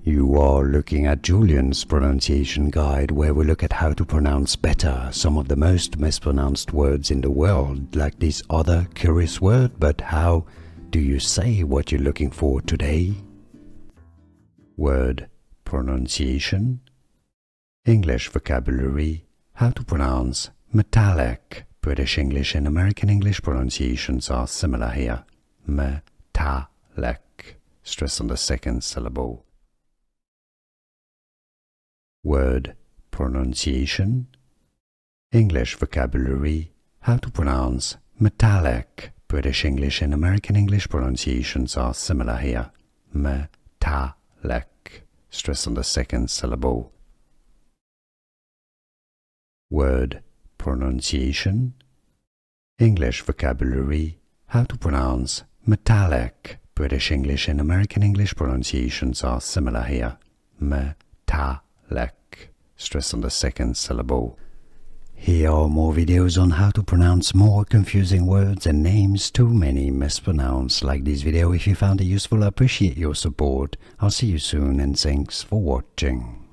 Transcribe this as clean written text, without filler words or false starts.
You are looking at Julian's pronunciation guide, where we look at how to pronounce better some of the most mispronounced words in the world, like this other curious word. But how do you say what you're looking for today? Word pronunciation, English vocabulary, how to pronounce metallic. British English and American English pronunciations are similar here. Metallic. Stress on the second syllable. Word pronunciation, English vocabulary, how to pronounce metallic. British English and American English pronunciations are similar here. Metallic. Stress on the second syllable. Word pronunciation, English vocabulary, how to pronounce metallic. British English and American English pronunciations are similar here. Metallic. Stress on the second syllable. Here are more videos on how to pronounce more confusing words and names too many mispronounced. Like this video if you found it useful. I appreciate your support. I'll see you soon and thanks for watching.